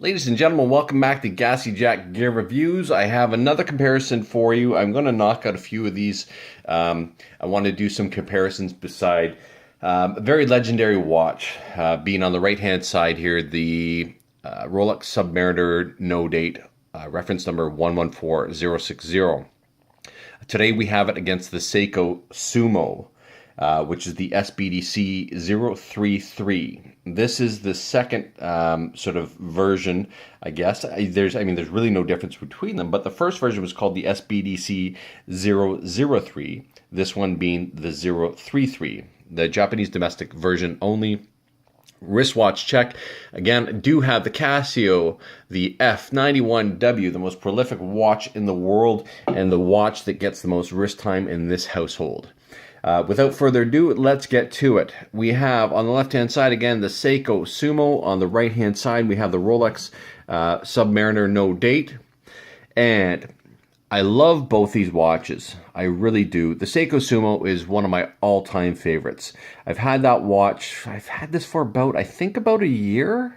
Ladies and gentlemen, welcome back to Gassy Jack Gear Reviews. I have another comparison for you. I'm going to knock out a few of these. I want to do some comparisons beside a very legendary watch. Being on the right-hand side here, the Rolex Submariner No Date, reference number 114060. Today we have it against the Seiko Sumo, which is the SBDC033. This is the second sort of version, I guess. There's really no difference between them, but the first version was called the SBDC003, this one being the 033, the Japanese domestic version only. Wristwatch check. Again, do have the Casio, the F91W, the most prolific watch in the world, and the watch that gets the most wrist time in this household. Without further ado, let's get to it. We have on the left-hand side, again, the Seiko Sumo. On the right-hand side, we have the Rolex Submariner No Date. And I love both these watches. I really do. The Seiko Sumo is one of my all-time favorites. I've had that watch, I've had this for about a year.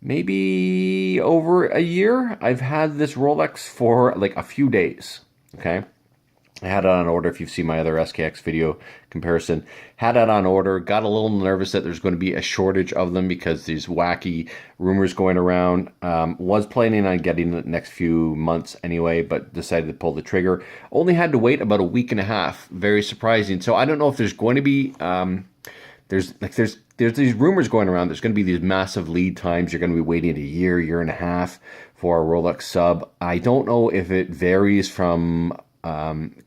Maybe over a year. I've had this Rolex for like a few days, okay? I had it on order. If you've seen my other SKX video comparison, had it on order, got a little nervous that there's going to be a shortage of them because these wacky rumors going around. Was planning on getting it the next few months anyway, but decided to pull the trigger. Only had to wait about a week and a half. Very surprising. So I don't know if there's going to be, there's these rumors going around. There's going to be these massive lead times. You're going to be waiting a year and a half for a Rolex sub. I don't know if it varies from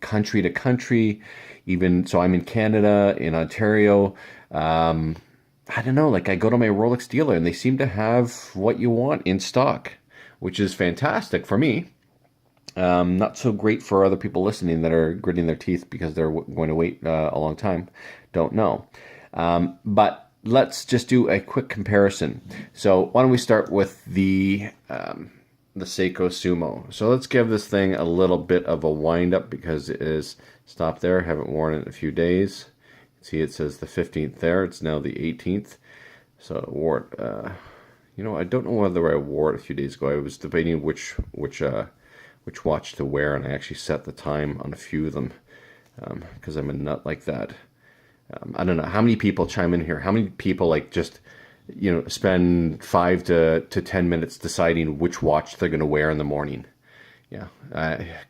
country to country, even so. I'm in Canada, in Ontario. I don't know, like I go to my Rolex dealer and they seem to have what you want in stock, which is fantastic for me. Not so great for other people listening that are gritting their teeth because they're going to wait a long time. Don't know. But let's just do a quick comparison. So why don't we start with the Seiko Sumo. So let's give this thing a little bit of a wind up because it is stopped there. Haven't worn it in a few days. See, it says the 15th there. It's now the 18th. So I wore it. I don't know whether I wore it a few days ago. I was debating which watch to wear, and I actually set the time on a few of them because I'm a nut like that. I don't know how many people chime in here. How many people like just spend 5 to 10 minutes deciding which watch they're going to wear in the morning. Yeah.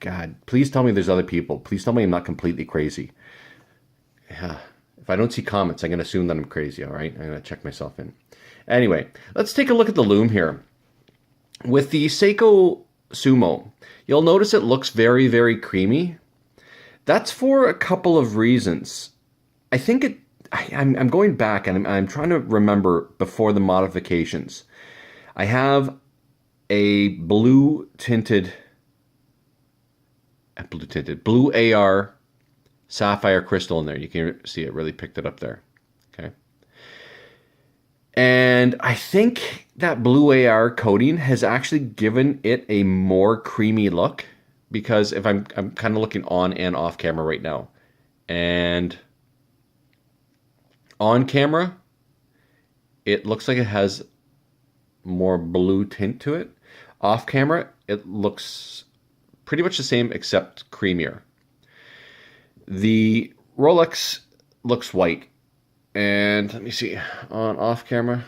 God, please tell me there's other people. Please tell me I'm not completely crazy. Yeah. If I don't see comments, I'm going to assume that I'm crazy, all right? I'm going to check myself in. Anyway, let's take a look at the Loom here. With the Seiko Sumo, you'll notice it looks very, very creamy. That's for a couple of reasons. I think I'm going back and I'm trying to remember before the modifications. I have a blue AR sapphire crystal in there. You can see it really picked it up there. Okay. And I think that blue AR coating has actually given it a more creamy look, because if I'm kind of looking on and off camera right now, and on camera, it looks like it has more blue tint to it. Off camera, it looks pretty much the same except creamier. The Rolex looks white. And let me see, off camera.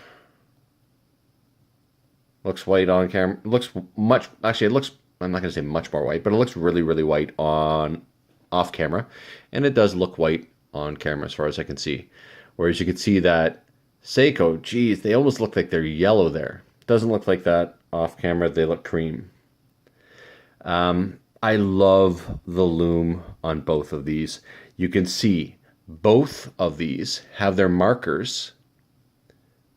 Looks white on camera. Looks much, actually it looks, I'm not going to say much more white, but it looks really, really white on off camera. And it does look white on camera as far as I can see. Whereas you can see that Seiko, geez, they almost look like they're yellow there. Doesn't look like that off camera. They look cream. I love the Loom on both of these. You can see both of these have their markers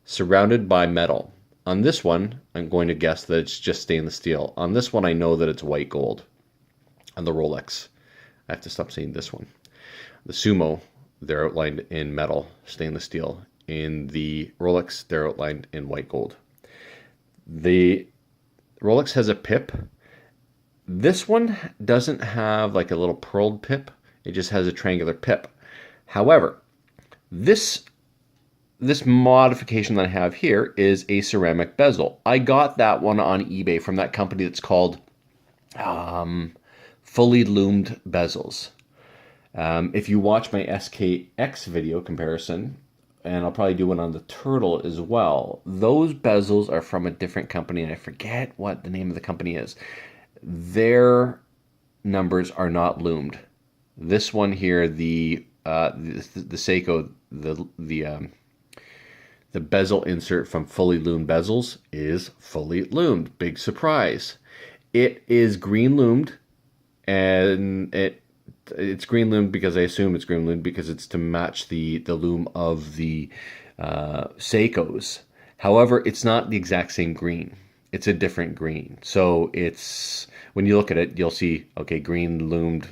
surrounded by metal. On this one, I'm going to guess that it's just stainless steel. On this one, I know that it's white gold. On the Rolex, I have to stop saying this one. The Sumo, they're outlined in metal, stainless steel. In the Rolex, they're outlined in white gold. The Rolex has a pip. This one doesn't have like a little pearled pip. It just has a triangular pip. However, this this modification that I have here is a ceramic bezel. I got that one on eBay from that company that's called Fully Loomed Bezels. If you watch my SKX video comparison, and I'll probably do one on the Turtle as well, those bezels are from a different company, and I forget what the name of the company is. Their numbers are not loomed. This one here, the Seiko, the Bezel Insert from Fully Loomed Bezels is fully loomed. Big surprise. It is green loomed, and it's green loomed because I assume it's green loomed because it's to match the loom of the Seikos. However, it's not the exact same green. It's a different green. So it's, when you look at it, you'll see, okay, green loomed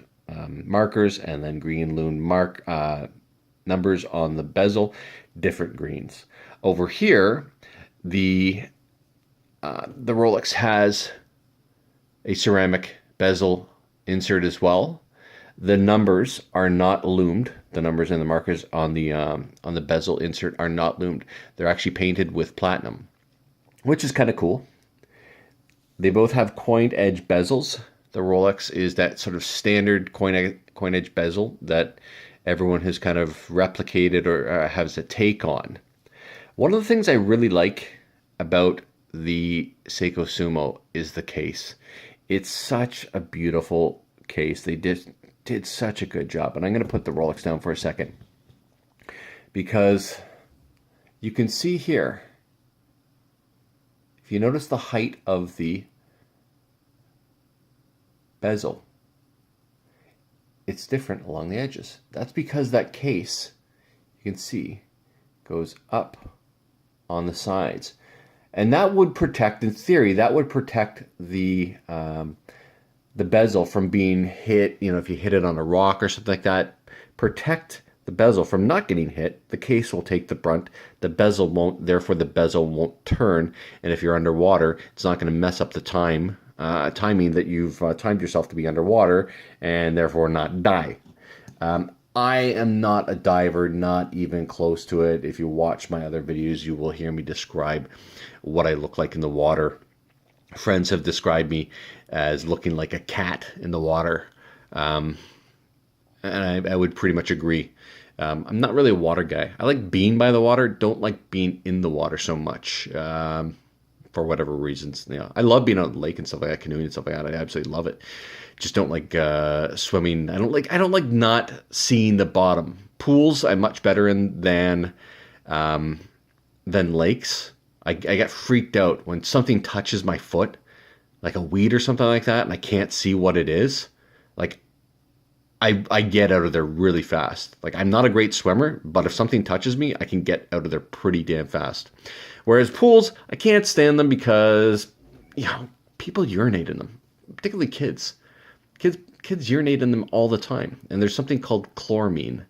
markers and then green loomed numbers on the bezel, different greens. Over here, the Rolex has a ceramic bezel insert as well. The numbers are not loomed. The numbers and the markers on the bezel insert are not loomed. They're actually painted with platinum, which is kind of cool. They both have coined edge bezels. The Rolex is that sort of standard coin edge bezel that everyone has kind of replicated or has a take on. One of the things I really like about the Seiko Sumo is the case. It's such a beautiful case. They did such a good job. And I'm going to put the Rolex down for a second, because you can see here, if you notice the height of the bezel, it's different along the edges. That's because that case, you can see, goes up on the sides. And that would protect, in theory, that would protect the bezel from being hit, you know, if you hit it on a rock or something like that. Protect the bezel from not getting hit. The case will take the brunt. The bezel won't, therefore the bezel won't turn. And if you're underwater, it's not going to mess up the timing that you've timed yourself to be underwater, and therefore not die. I am not a diver, not even close to it. If you watch my other videos, you will hear me describe what I look like in the water. Friends have described me as looking like a cat in the water. And I would pretty much agree. I'm not really a water guy. I like being by the water, don't like being in the water so much, for whatever reasons. You know, I love being on the lake and stuff like that, canoeing and stuff like that. I absolutely love it. Just don't like swimming. I don't like not seeing the bottom. Pools I'm much better in than lakes. I get freaked out when something touches my foot, like a weed or something like that, and I can't see what it is. Like, I get out of there really fast. Like, I'm not a great swimmer, but if something touches me, I can get out of there pretty damn fast. Whereas pools, I can't stand them because, you know, people urinate in them, particularly kids. Kids urinate in them all the time. And there's something called chloramine.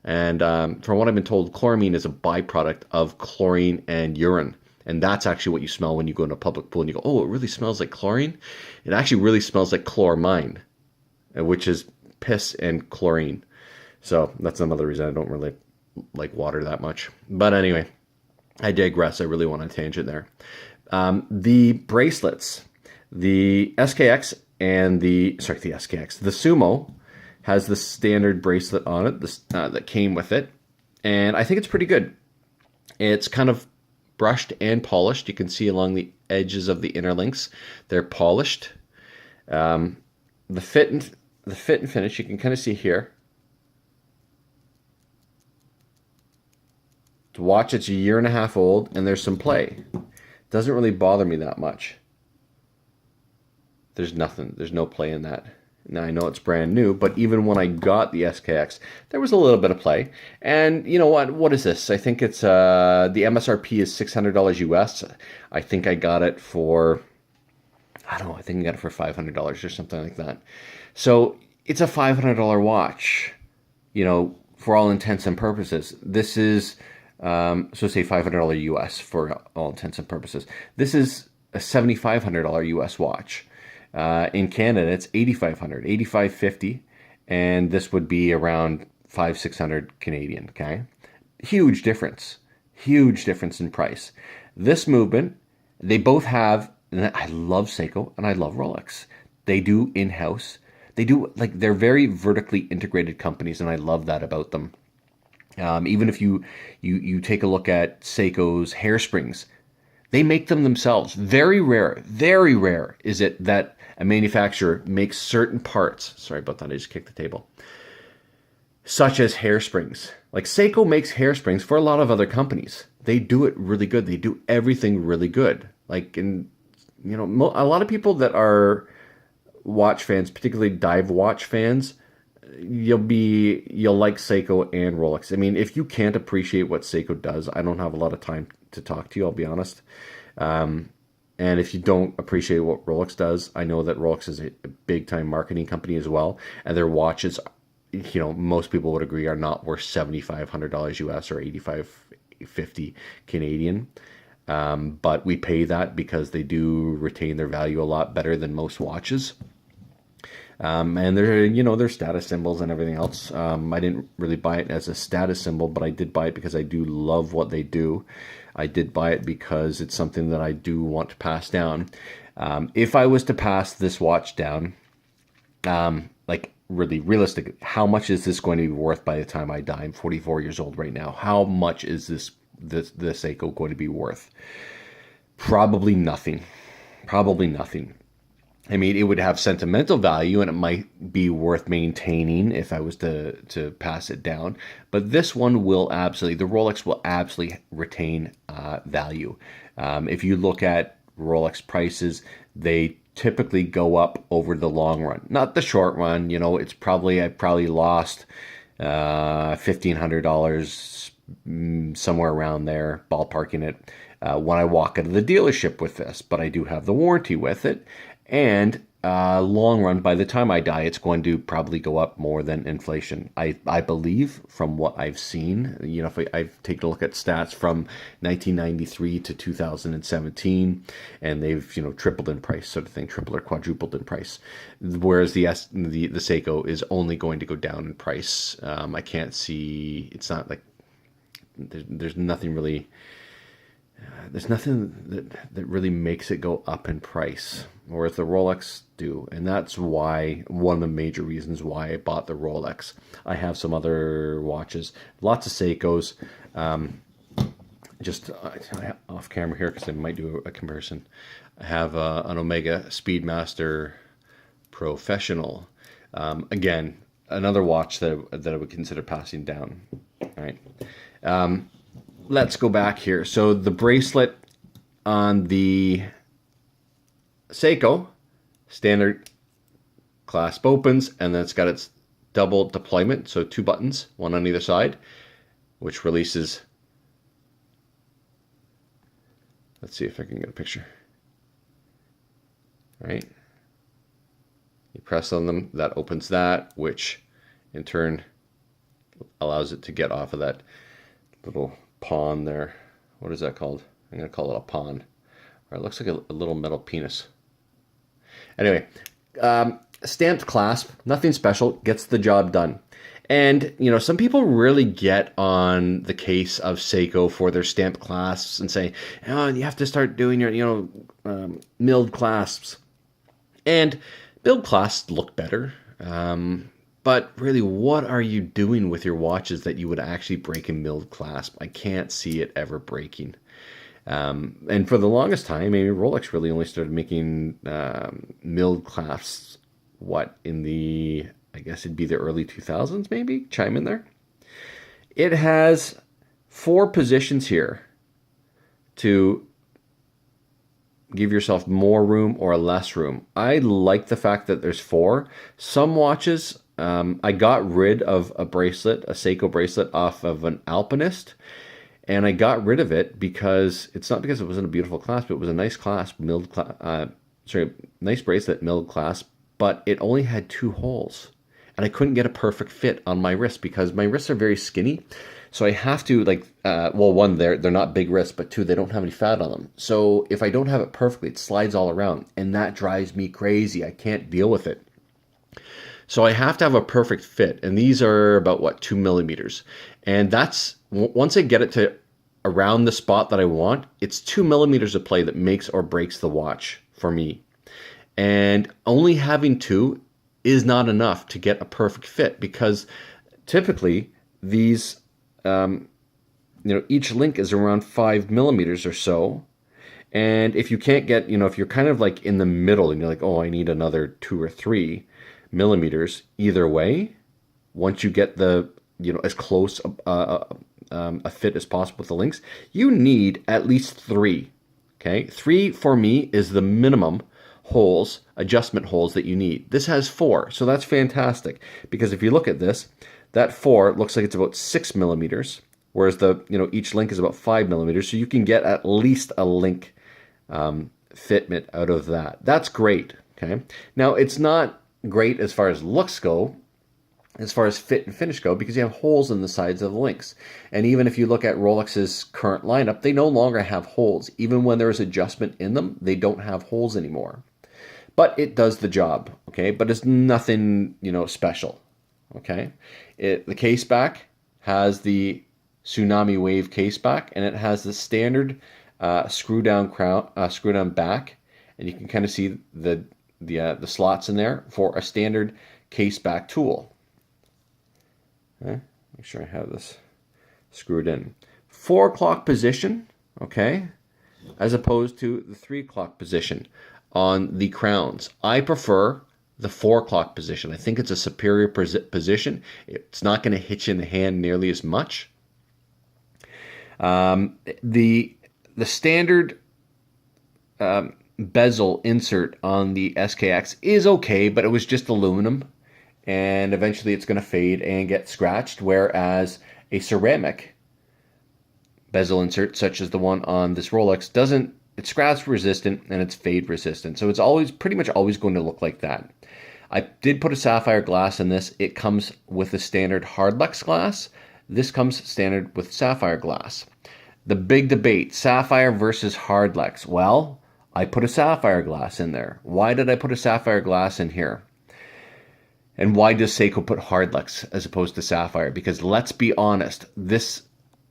And from what I've been told, chloramine is a byproduct of chlorine and urine. And that's actually what you smell when you go in a public pool and you go, oh, it really smells like chlorine? It actually really smells like chloramine, which is piss and chlorine. So that's another reason I don't really like water that much. But anyway, I digress. I really went on a tangent there. The bracelets, the SKX and the Sumo has the standard bracelet on it that came with it. And I think it's pretty good. It's kind of brushed and polished. You can see along the edges of the inner links, they're polished. The fit and finish, you can kind of see here. To watch, it's 1.5 years old, and there's some play. Doesn't really bother me that much. There's no play in that. Now, I know it's brand new, but even when I got the SKX, there was a little bit of play. And you know what? What is this? I think it's, the MSRP is $600 US. I think I got it for, I don't know, I think I got it for $500 or something like that. So it's a $500 watch, you know, for all intents and purposes. This is, so say $500 US for all intents and purposes. This is a $7,500 US watch. In Canada, it's $8,500, $8,550, and this would be around $500-600 Canadian. Okay, huge difference. Huge difference in price. This movement, they both have, and I love Seiko and I love Rolex. They do in-house. They do, like, they're very vertically integrated companies, and I love that about them. Even if you take a look at Seiko's hairsprings, they make them themselves. Very rare is it that a manufacturer makes certain parts. Sorry about that, I just kicked the table. Such as hairsprings. Like, Seiko makes hairsprings for a lot of other companies. They do it really good. They do everything really good. Like, and you know, a lot of people that are watch fans, particularly dive watch fans, you'll like Seiko and Rolex. I mean, if you can't appreciate what Seiko does, I don't have a lot of time to talk to you, I'll be honest. And if you don't appreciate what Rolex does, I know that Rolex is a big time marketing company as well, and their watches, you know, most people would agree are not worth $7,500 US or 85.50 Canadian. But we pay that because they do retain their value a lot better than most watches. And they're, you know, they're status symbols and everything else. I didn't really buy it as a status symbol, but I did buy it because I do love what they do. I did buy it because it's something that I do want to pass down. If I was to pass this watch down, like, really realistic, how much is this going to be worth by the time I die? I'm 44 years old right now. How much is this Seiko going to be worth? Probably nothing. Probably nothing. I mean, it would have sentimental value, and it might be worth maintaining if I was to pass it down. But this one will absolutely, the Rolex will absolutely retain value. If you look at Rolex prices, they typically go up over the long run, not the short run. You know, I probably lost $1,500, somewhere around there, ballparking it, when I walk out of the dealership with this. But I do have the warranty with it. And long run, by the time I die, it's going to probably go up more than inflation. I believe, from what I've seen. You know, if I've taken a look at stats from 1993 to 2017, and they've, you know, tripled in price, sort of thing, tripled or quadrupled in price. Whereas the Seiko is only going to go down in price. I can't see. It's not like there's nothing really. There's nothing that really makes it go up in price, whereas the Rolex do. And that's why, one of the major reasons why I bought the Rolex. I have some other watches, lots of Seikos, just off camera here because I might do a comparison. I have an Omega Speedmaster Professional. Again, another watch that I would consider passing down. All right. Let's go back here. So the bracelet on the Seiko, standard clasp opens, and then it's got its double deployment, so 2 buttons, one on either side, which releases. Let's see if I can get a picture. All right. You press on them, that opens that, which in turn allows it to get off of that little pawn there. What is that called? I'm going to call it a pawn. Or it looks like a little metal penis. Anyway, stamped clasp, nothing special, gets the job done. And, you know, some people really get on the case of Seiko for their stamped clasps and say, oh, you have to start doing your, you know, milled clasps. And milled clasps look better. But really, what are you doing with your watches that you would actually break a milled clasp? I can't see it ever breaking. And for the longest time, I mean, Rolex really only started making milled clasps, in the, I guess it'd be the early 2000s, maybe? Chime in there. It has 4 positions here to give yourself more room or less room. I like the fact that there's 4. Some watches, I got rid of a bracelet, a Seiko bracelet, off of an Alpinist, and I got rid of it because it's not because it wasn't a beautiful clasp. It was a nice clasp, nice bracelet, milled clasp, but it only had 2 holes, and I couldn't get a perfect fit on my wrist because my wrists are very skinny. So I have to, like, well, 1, they're not big wrists, but 2, they don't have any fat on them. So if I don't have it perfectly, it slides all around, and that drives me crazy. I can't deal with it. So I have to have a perfect fit, and these are about, 2 millimeters. And that's, once I get it to around the spot that I want, it's 2 millimeters of play that makes or breaks the watch for me. And only having 2 is not enough to get a perfect fit, because typically these, each link is around 5 millimeters or so. And if you can't get, if you're kind of like in the middle and you're like, oh, I need another 2 or 3 millimeters either way, once you get the, as close a fit as possible with the links, you need at least 3. Okay, 3 for me is the minimum holes, adjustment holes that you need. This has 4, so that's fantastic, because if you look at this, that 4 looks like it's about 6 millimeters, whereas the each link is about 5 millimeters, so you can get at least a link fitment out of that. That's great. Okay, now it's not great as far as looks go, as far as fit and finish go, because you have holes in the sides of the links. And even if you look at Rolex's current lineup, they no longer have holes. Even when there's adjustment in them, they don't have holes anymore. But it does the job, okay? But it's nothing, special, okay? The case back has the Tsunami Wave case back, and it has the standard screw down back, and you can kind of see the slots in there for a standard case back tool. Okay, make sure I have this screwed in. 4 o'clock position, okay, as opposed to the 3 o'clock position on the crowns. I prefer the 4 o'clock position. I think it's a superior position. It's not going to hit you in the hand nearly as much. The standard bezel insert on the SKX is okay, but it was just aluminum, and eventually it's going to fade and get scratched, whereas a ceramic bezel insert, such as the one on this Rolex, doesn't. It's scratch resistant and it's fade resistant, so it's pretty much always going to look like that. I did put a sapphire glass in this. It comes with the standard hardlex glass. This comes standard with sapphire glass. The big debate, sapphire versus hardlex. Well, I put a sapphire glass in there. Why did I put a sapphire glass in here? And why does Seiko put hardlex as opposed to sapphire? Because let's be honest, this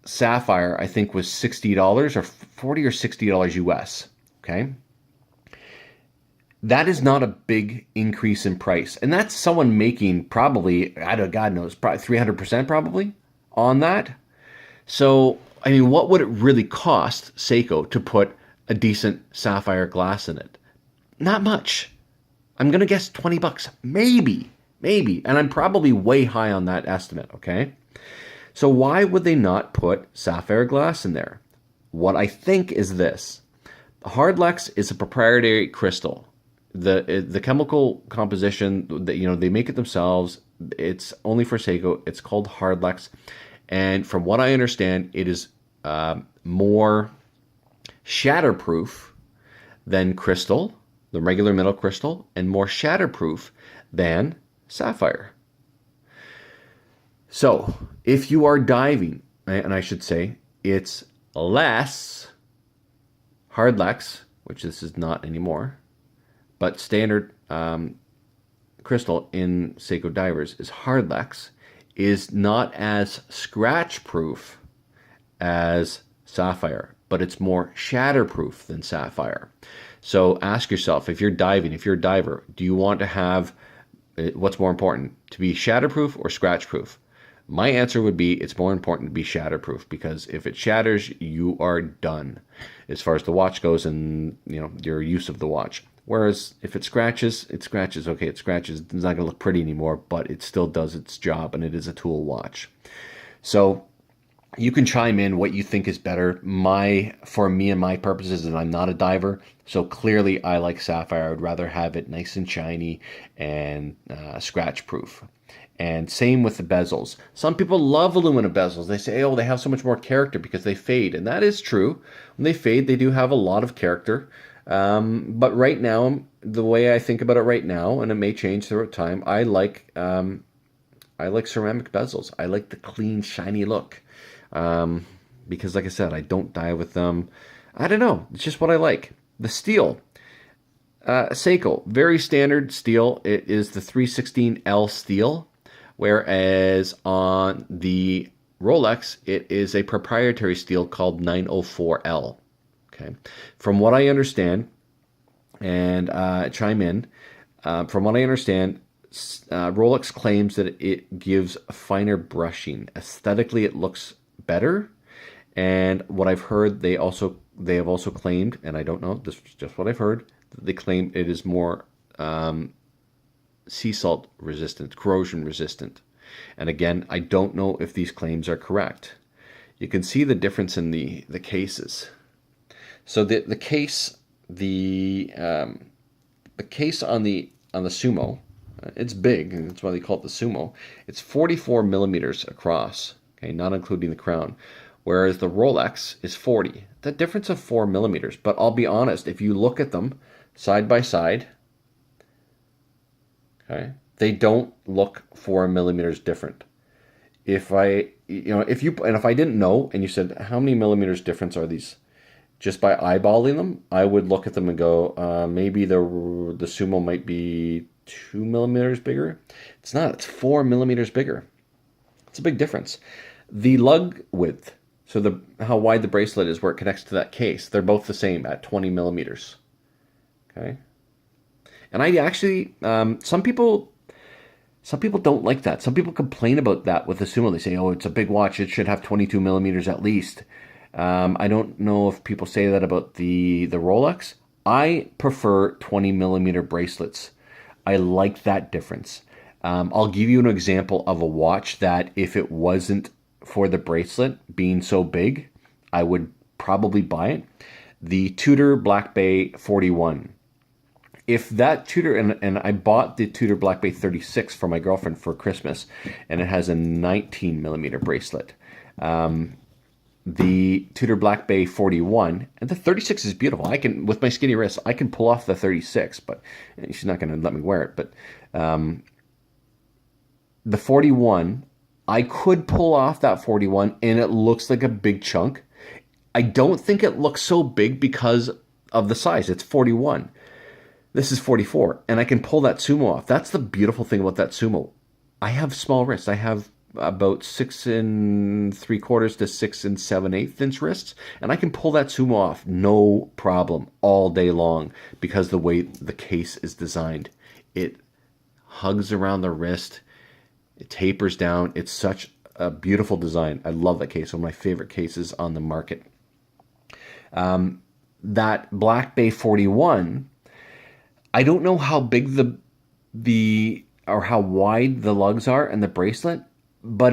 sapphire I think was $60 or $40 or $60 US. Okay, that is not a big increase in price, and that's someone making probably, God knows, probably 300% probably on that. So I mean, what would it really cost Seiko to put a decent sapphire glass in it? Not much. I'm gonna guess $20, maybe, and I'm probably way high on that estimate. Okay, so why would they not put sapphire glass in there? What I think is this: hardlex is a proprietary crystal. The chemical composition that they make it themselves. It's only for Seiko. It's called hardlex, and from what I understand, it is more shatterproof than crystal, the regular metal crystal, and more shatterproof than sapphire. So if you are diving, and I should say it's less hardlex, which this is not anymore, but standard crystal in Seiko divers is hardlex, is not as scratch proof as sapphire, but it's more shatterproof than sapphire. So ask yourself, if you're diving, if you're a diver, do you want to have, what's more important, to be shatterproof or scratchproof? My answer would be it's more important to be shatterproof, because if it shatters, you are done as far as the watch goes and your use of the watch. Whereas if it scratches, it scratches. Okay, it scratches. It's not going to look pretty anymore, but it still does its job, and it is a tool watch. So you can chime in what you think is better. For me and my purposes, and I'm not a diver, so clearly I like sapphire. I would rather have it nice and shiny and scratch proof. And same with the bezels. Some people love aluminum bezels. They say, oh, they have so much more character because they fade. And that is true. When they fade, they do have a lot of character. But right now, the way I think about it right now, and it may change throughout time, I like ceramic bezels. I like the clean, shiny look. Because like I said, I don't dive with them. I don't know. It's just what I like. The steel. Seiko, very standard steel. It is the 316L steel. Whereas on the Rolex, it is a proprietary steel called 904L. Okay, from what I understand, and chime in. From what I understand, Rolex claims that it gives finer brushing. Aesthetically, it looks better. And what I've heard, they have also claimed, and I don't know, this is just what I've heard, they claim it is more sea salt resistant, corrosion resistant. And again, I don't know if these claims are correct. You can see the difference in the cases. So the case on the Sumo, it's big, and that's why they call it the Sumo. It's 44 millimeters across, okay, not including the crown, whereas the Rolex is 40. The difference of 4 millimeters. But I'll be honest, if you look at them side by side, okay, they don't look 4 millimeters different. If I didn't know, and you said, how many millimeters difference are these? Just by eyeballing them, I would look at them and go, maybe the Sumo might be 2 millimeters bigger. It's not. It's 4 millimeters bigger. It's a big difference. The lug width, so how wide the bracelet is where it connects to that case, they're both the same at 20 millimeters. Okay. And I actually, some people don't like that. Some people complain about that with the Sumo. They say, oh, it's a big watch. It should have 22 millimeters at least. I don't know if people say that about the Rolex. I prefer 20 millimeter bracelets. I like that difference. I'll give you an example of a watch that if it wasn't for the bracelet being so big, I would probably buy it. The Tudor Black Bay 41. If that Tudor, and I bought the Tudor Black Bay 36 for my girlfriend for Christmas, and it has a 19 millimeter bracelet. The Tudor Black Bay 41, and the 36 is beautiful. I can, with my skinny wrists, I can pull off the 36, but she's not going to let me wear it. But the 41, I could pull off that 41, and it looks like a big chunk. I don't think it looks so big because of the size. It's 41. This is 44, and I can pull that Sumo off. That's the beautiful thing about that Sumo. I have small wrists. I have about 6 3/4 to 6 7/8 inch wrists, and I can pull that Sumo off no problem all day long because the way the case is designed. It hugs around the wrist, it tapers down. It's such a beautiful design. I love that case. One of my favorite cases on the market. That Black Bay 41, I don't know how big or how wide the lugs are and the bracelet, but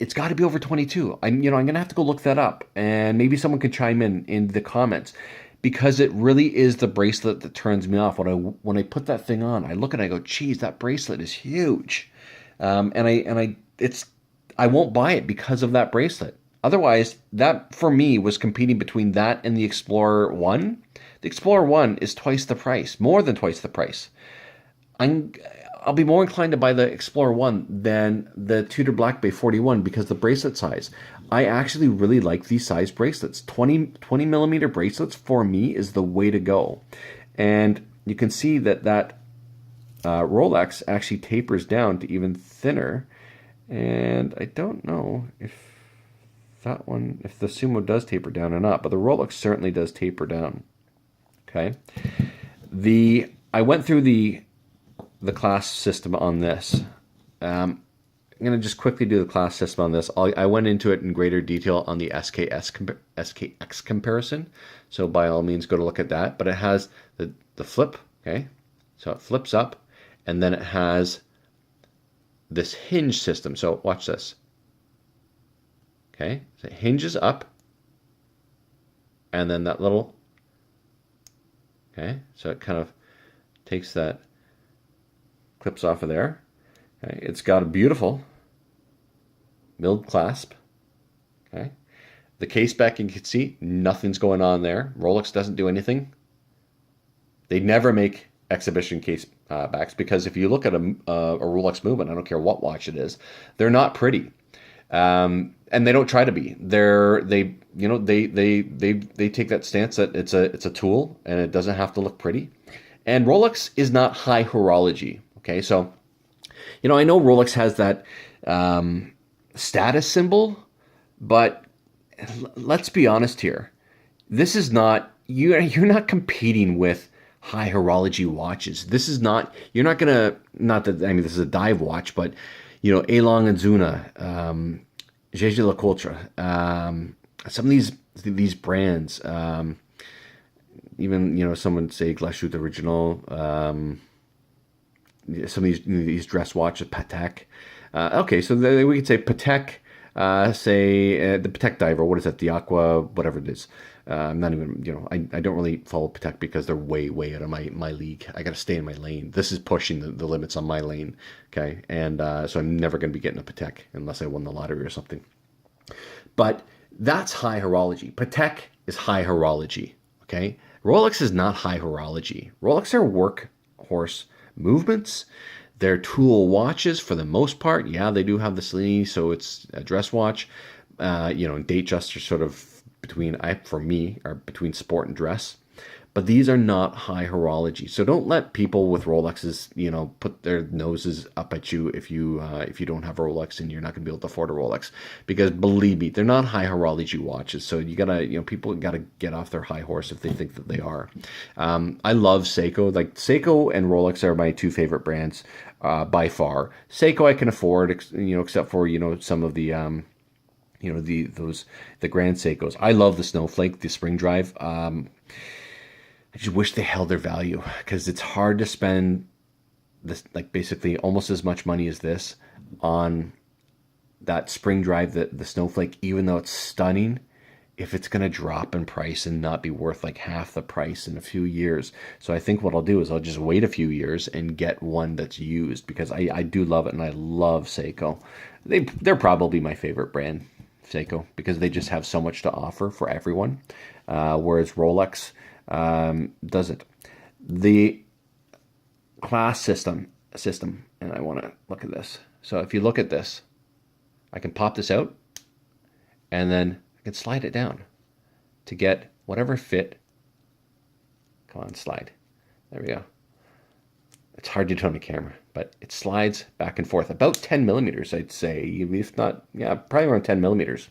it's got to be over 22. I'm going to have to go look that up, and maybe someone could chime in the comments, because it really is the bracelet that turns me off. When I put that thing on, I look and I go, geez, that bracelet is huge, and I won't buy it because of that bracelet. Otherwise, that for me was competing between that and the Explorer 1. The Explorer 1 is twice the price, more than twice the price. I'll be more inclined to buy the Explorer 1 than the Tudor Black Bay 41 because the bracelet size. I actually really like these size bracelets. 20 millimeter bracelets for me is the way to go. And you can see that Rolex actually tapers down to even thinner. And I don't know if the Sumo does taper down or not, but the Rolex certainly does taper down. Okay. I went through the Clasp system on this. I'm going to just quickly do the Clasp system on this. I went into it in greater detail on the SKX comparison, so by all means go to look at that. But it has the flip, okay? So it flips up, and then it has this hinge system. So watch this. Okay, so it hinges up, and then that little, okay, so it kind of takes that, clips off of there. Okay, it's got a beautiful milled clasp. Okay, the case back, you can see nothing's going on there. Rolex doesn't do anything. They never make exhibition case backs, because if you look at a Rolex movement, I don't care what watch it is, they're not pretty. And they don't try to be. They take that stance that it's a tool and it doesn't have to look pretty. And Rolex is not high horology. Okay, so I know Rolex has that status symbol, but let's be honest here. This is not, you're not competing with high horology watches. This is not, you're not gonna, not that, I mean, this is a dive watch, but, you know, Elong and Zuna, Gégé Lecoultre, some of these brands, even, you know, someone say Glashut Original, some of these dress watches, Patek. Okay, so we could say Patek, say the Patek Diver. What is that? The Aqua, whatever it is. I'm not even, you know, I don't really follow Patek because they're way out of my league. I got to stay in my lane. This is pushing the limits on my lane. Okay, and so I'm never going to be getting a Patek unless I won the lottery or something. But that's high horology. Patek is high horology. Okay, Rolex is not high horology. Rolex are workhorse movements. They're tool watches for the most part. Yeah, they do have the Cellini, so it's a dress watch. You know, Datejust are sort of between, for me, are between sport and dress. But these are not high horology. So don't let people with Rolexes, you know, put their noses up at you if you don't have a Rolex and you're not going to be able to afford a Rolex. Because believe me, they're not high horology watches. So you gotta, you know, people gotta get off their high horse if they think that they are. I love Seiko. Like Seiko and Rolex are my two favorite brands by far. Seiko I can afford, you know, except for, you know, some of the you know, the Grand Seikos. I love the Snowflake, the Spring Drive. I just wish they held their value, because it's hard to spend this, like, basically almost as much money as this on that Spring Drive, the Snowflake, even though it's stunning, if it's going to drop in price and not be worth like half the price in a few years. So I think what I'll do is I'll just wait a few years and get one that's used, because I do love it, and I love Seiko. They're probably my favorite brand, Seiko, because they just have so much to offer for everyone, whereas Rolex doesn't. The Clasp system, and I want to look at this. So if you look at this, I can pop this out, and then I can slide it down to get whatever fit. Come on, slide. There we go. It's hard to do on the camera, but it slides back and forth about 10 millimeters, I'd say, if not, yeah, probably around 10 millimeters.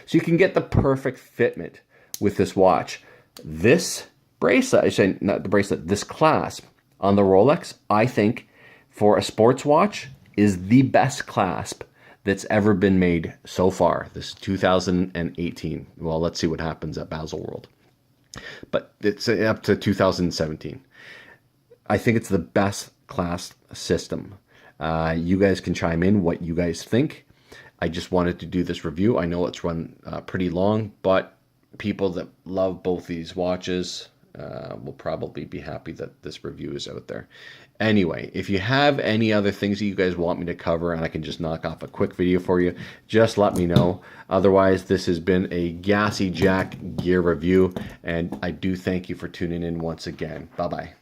So you can get the perfect fitment with this watch. This bracelet, I say not the bracelet, this clasp on the Rolex, I think for a sports watch is the best clasp that's ever been made so far, this 2018. Well, let's see what happens at Bezel World. But it's up to 2017. I think it's the best clasp system. You guys can chime in what you guys think. I just wanted to do this review. I know it's run pretty long, but people that love both these watches will probably be happy that this review is out there. Anyway, if you have any other things that you guys want me to cover and I can just knock off a quick video for you, just let me know. Otherwise, this has been a Gassy Jack gear review, and I do thank you for tuning in once again. Bye-bye.